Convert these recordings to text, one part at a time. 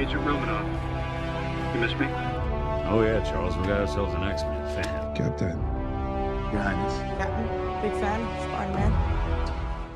Agent Romanoff. You miss me? Oh yeah, Charles, we got ourselves an X-Men fan. Captain. Your Highness. Captain, big fan, Spider-Man.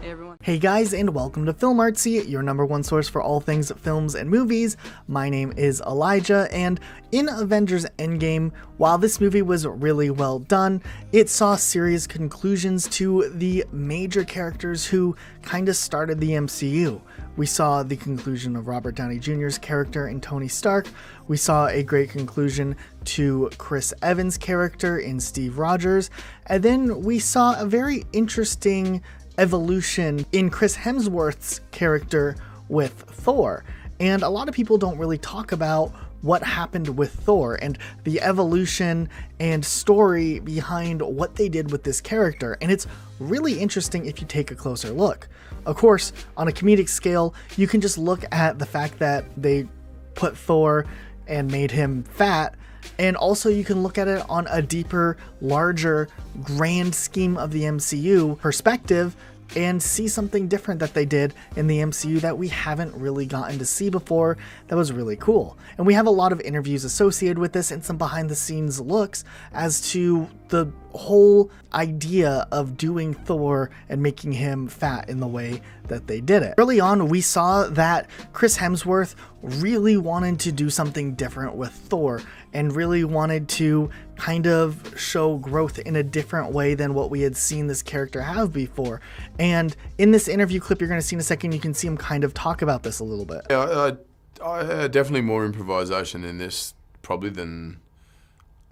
Hey everyone. Hey guys, and welcome to Film Artsy, your number one source for all things films and movies. My name is Elijah, and in Avengers Endgame, while this movie was really well done, it saw serious conclusions to the major characters who kind of started the MCU. We saw the conclusion of Robert Downey Jr.'s character in Tony Stark. We saw a great conclusion to Chris Evans' character in Steve Rogers. And then we saw a very interesting evolution in Chris Hemsworth's character with Thor. And a lot of people don't really talk about what happened with Thor and the evolution and story behind what they did with this character. And it's really interesting if you take a closer look. Of course, on a comedic scale, you can just look at the fact that they put Thor and made him fat. And also you can look at it on a deeper, larger, grand scheme of the MCU perspective and see something different that they did in the MCU that we haven't really gotten to see before. That was really cool. And we have a lot of interviews associated with this and some behind the scenes looks as to the whole idea of doing Thor and making him fat in the way that they did it. Early on, we saw that Chris Hemsworth really wanted to do something different with Thor and really wanted to kind of show growth in a different way than what we had seen this character have before. And in this interview clip you're going to see in a second, you can see him kind of talk about this a little bit. Yeah, definitely more improvisation in this probably than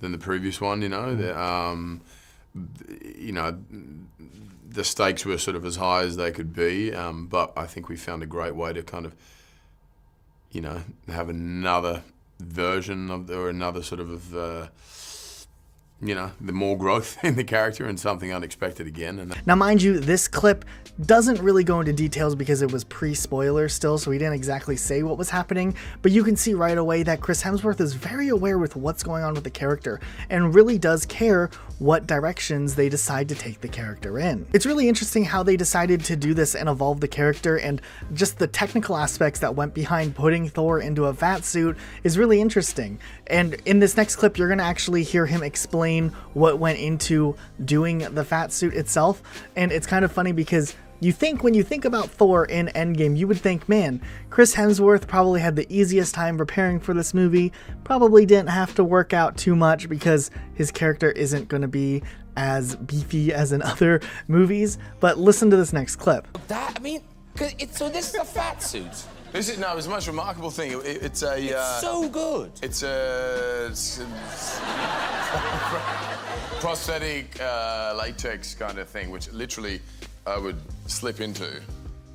the previous one. You know, the stakes were sort of as high as they could be, but I think we found a great way to kind of, have another version of, or another sort of, the more growth in the character and something unexpected again. And now, mind you, this clip doesn't really go into details because it was pre-spoiler still, so he didn't exactly say what was happening, but you can see right away that Chris Hemsworth is very aware with what's going on with the character and really does care what directions they decide to take the character in. It's really interesting how they decided to do this and evolve the character, and just the technical aspects that went behind putting Thor into a fat suit is really interesting. And in this next clip, you're going to actually hear him explain what went into doing the fat suit itself. And it's kind of funny because when you think about Thor in Endgame, you would think, man, Chris Hemsworth probably had the easiest time preparing for this movie, probably didn't have to work out too much because his character isn't going to be as beefy as in other movies. But listen to this next clip. So this is a fat suit. it's a most remarkable thing. It's so good. It's a prosthetic latex kind of thing, which literally I would slip into.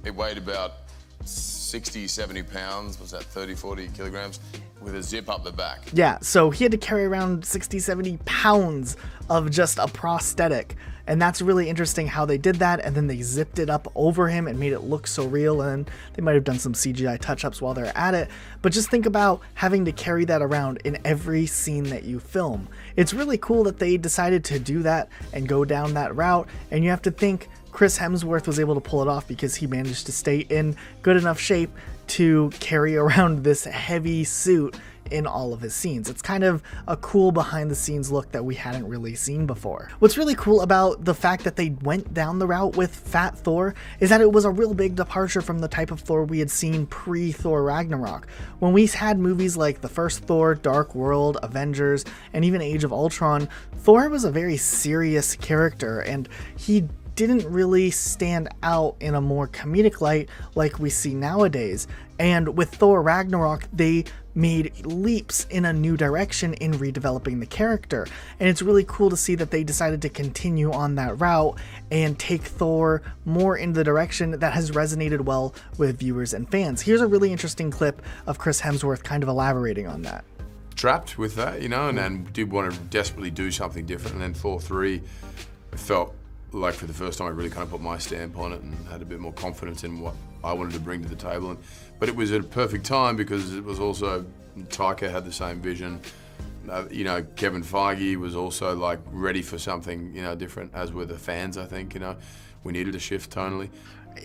It weighed about 60, 70 pounds, was that 30, 40 kilograms, with a zip up the back. Yeah, so he had to carry around 60, 70 pounds of just a prosthetic. And that's really interesting how they did that, and then they zipped it up over him and made it look so real, and they might have done some CGI touch-ups while they're at it, but just think about having to carry that around in every scene that you film. It's really cool that they decided to do that and go down that route, and you have to think Chris Hemsworth was able to pull it off because he managed to stay in good enough shape to carry around this heavy suit in all of his scenes. It's kind of a cool behind the scenes look that we hadn't really seen before. What's really cool about the fact that they went down the route with Fat Thor is that it was a real big departure from the type of Thor we had seen pre-Thor Ragnarok. When we had movies like the first Thor, Dark World, Avengers, and even Age of Ultron, Thor was a very serious character, and he didn't really stand out in a more comedic light like we see nowadays. And with Thor Ragnarok, they made leaps in a new direction in redeveloping the character. And it's really cool to see that they decided to continue on that route and take Thor more in the direction that has resonated well with viewers and fans. Here's a really interesting clip of Chris Hemsworth kind of elaborating on that. Trapped with that, and did want to desperately do something different. And then Thor 3 felt like for the first time I really kind of put my stamp on it and had a bit more confidence in what I wanted to bring to the table. But it was at a perfect time because it was also, Taika had the same vision. Kevin Feige was also like ready for something, different, as were the fans, I think, we needed a shift tonally.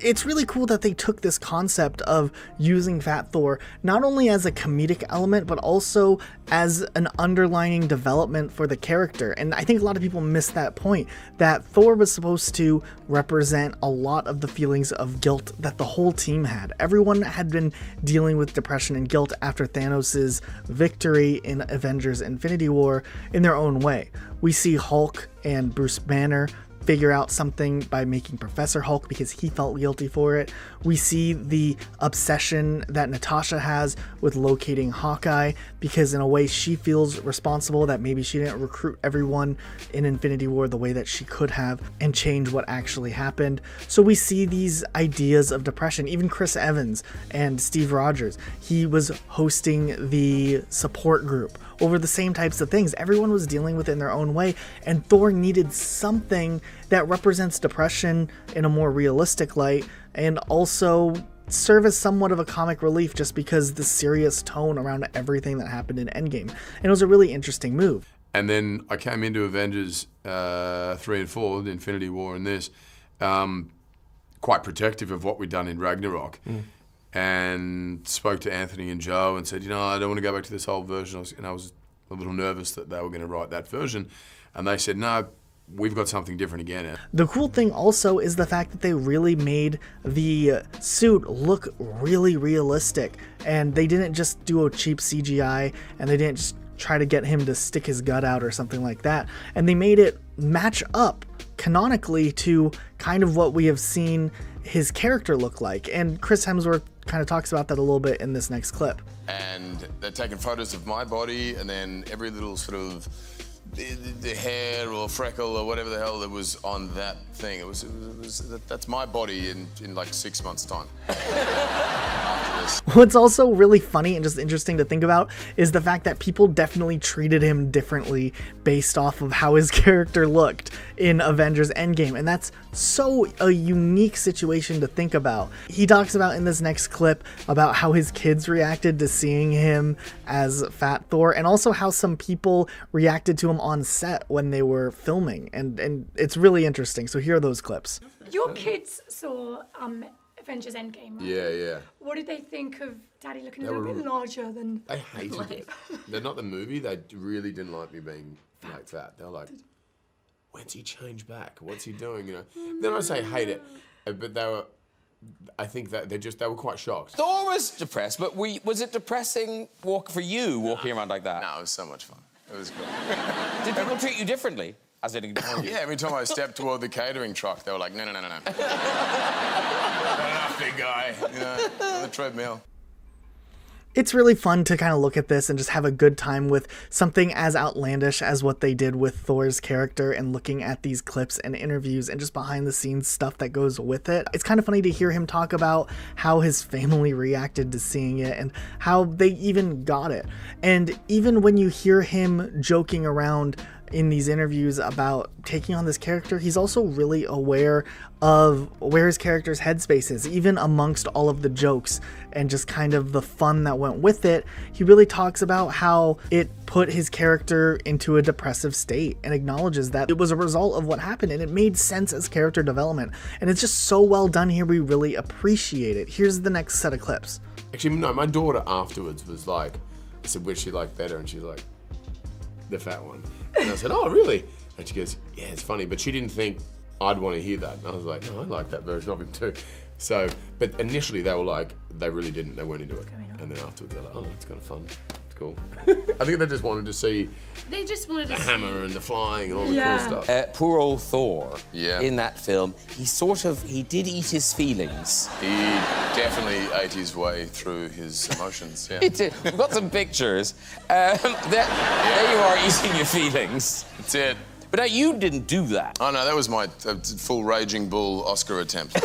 it's really cool that they took this concept of using Fat Thor not only as a comedic element, but also as an underlining development for the character. And I think a lot of people miss that point, that Thor was supposed to represent a lot of the feelings of guilt that the whole team had. Everyone had been dealing with depression and guilt after Thanos' victory in Avengers Infinity War in their own way. We see Hulk and Bruce Banner figure out something by making Professor Hulk because he felt guilty for it. We see the obsession that Natasha has with locating Hawkeye because in a way she feels responsible that maybe she didn't recruit everyone in Infinity War the way that she could have and change what actually happened. So we see these ideas of depression. Even Chris Evans and Steve Rogers, he was hosting the support group over the same types of things. Everyone was dealing with it in their own way, and Thor needed something that represents depression in a more realistic light and also serve as somewhat of a comic relief just because the serious tone around everything that happened in Endgame. And it was a really interesting move. And then I came into Avengers 3 and 4, the Infinity War and this, quite protective of what we'd done in Ragnarok. And spoke to Anthony and Joe and said, you know, I don't want to go back to this old version. I was a little nervous that they were going to write that version. And they said, no, we've got something different again. The cool thing also is the fact that they really made the suit look really realistic. And they didn't just do a cheap CGI, and they didn't just try to get him to stick his gut out or something like that. And they made it match up canonically to kind of what we have seen his character look like. And Chris Hemsworth kind of talks about that a little bit in this next clip. And they're taking photos of my body, and then every little sort of the hair or freckle or whatever the hell that was on that thing. That's my body in like 6 months' time. What's also really funny and just interesting to think about is the fact that people definitely treated him differently based off of how his character looked in Avengers Endgame. And that's so a unique situation to think about. He talks about in this next clip about how his kids reacted to seeing him as Fat Thor, and also how some people reacted to him on set when they were filming. And it's really interesting. So here are those clips. Your kids saw Avengers Endgame, right? Yeah. What did they think of Daddy looking a They little were- bit larger than... They hated it. They're not the movie. They really didn't like me being like fat. They're like, when's he change back? What's he doing? You know. Then I say hate it, but they were. I think that they were quite shocked. Thor was depressed, but was it depressing for you walking around like that? No, it was so much fun. It was good. Did people treat you differently? As in, Yeah, every time I stepped toward the catering truck, they were like, no. Not enough, big guy. You know, on the treadmill. It's really fun to kind of look at this and just have a good time with something as outlandish as what they did with Thor's character, and looking at these clips and interviews and just behind the scenes stuff that goes with it. It's kind of funny to hear him talk about how his family reacted to seeing it and how they even got it. And even when you hear him joking around in these interviews about taking on this character, he's also really aware of where his character's headspace is, even amongst all of the jokes and just kind of the fun that went with it. He really talks about how it put his character into a depressive state and acknowledges that it was a result of what happened, and it made sense as character development. And it's just so well done here. We really appreciate it. Here's the next set of clips. Actually, no, my daughter afterwards was like, I said, which she liked better? And she's like, the fat one. And I said, oh, really? And she goes, yeah, it's funny. But she didn't think I'd want to hear that. And I was like, no, I like that version of him too. So, but initially they were like, they really didn't. They weren't into it. And then afterwards they're like, oh, it's kind of fun. It's cool. I think they just wanted to see They just wanted the to hammer and the flying and all the cool stuff. poor old Thor, Yeah. in that film, he did eat his feelings. He definitely ate his way through his emotions, yeah. He did. We've got some pictures. There you are, eating your feelings. That's it. But now you didn't do that. Oh, no, that was my full Raging Bull Oscar attempt.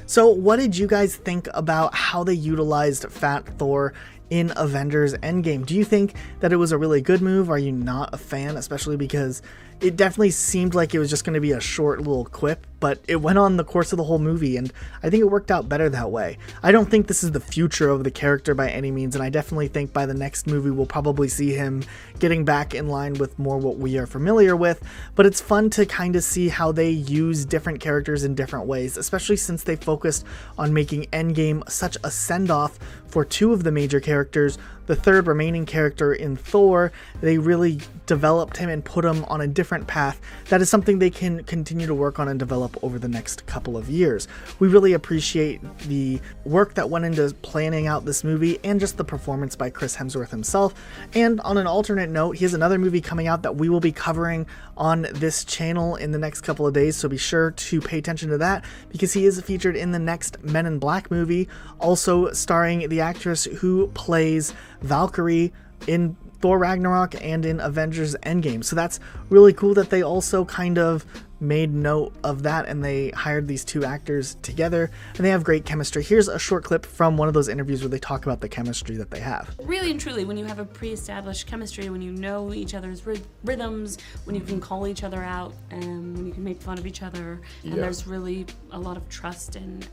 So what did you guys think about how they utilized Fat Thor in Avengers Endgame? Do you think that it was a really good move? Are you not a fan, especially because it definitely seemed like it was just going to be a short little quip, but it went on the course of the whole movie, and I think it worked out better that way. I don't think this is the future of the character by any means, and I definitely think by the next movie we'll probably see him getting back in line with more what we are familiar with, but it's fun to kind of see how they use different characters in different ways, especially since they focused on making Endgame such a send-off for two of the major characters. The third remaining character in Thor, they really developed him and put him on a different path. That is something they can continue to work on and develop over the next couple of years. We really appreciate the work that went into planning out this movie and just the performance by Chris Hemsworth himself. And on an alternate note, he has another movie coming out that we will be covering on this channel in the next couple of days, so be sure to pay attention to that because he is featured in the next Men in Black movie, also starring the actress who plays Valkyrie in Thor Ragnarok and in Avengers Endgame. So that's really cool that they also kind of made note of that and they hired these two actors together and they have great chemistry. Here's a short clip from one of those interviews where they talk about the chemistry that they have. Really and truly, when you have a pre-established chemistry, when you know each other's rhythms, when you can call each other out, and when you can make fun of each other, and there's really a lot of trust and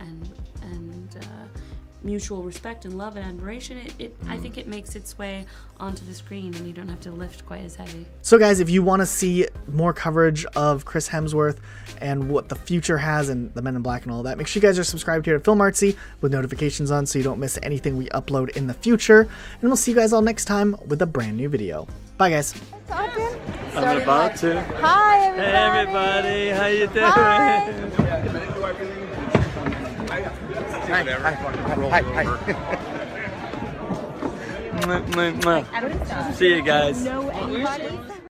mutual respect and love and admiration, I think it makes its way onto the screen and you don't have to lift quite as heavy. So guys, if you want to see more coverage of Chris Hemsworth and what the future has and the Men in Black and all that, make sure you guys are subscribed here to Film Artsy with notifications on so you don't miss anything we upload in the future. And we'll see you guys all next time with a brand new video. Bye guys. I'm about to. Hi, everybody. Hey everybody, how you doing? Hi. See you guys. Know anybody?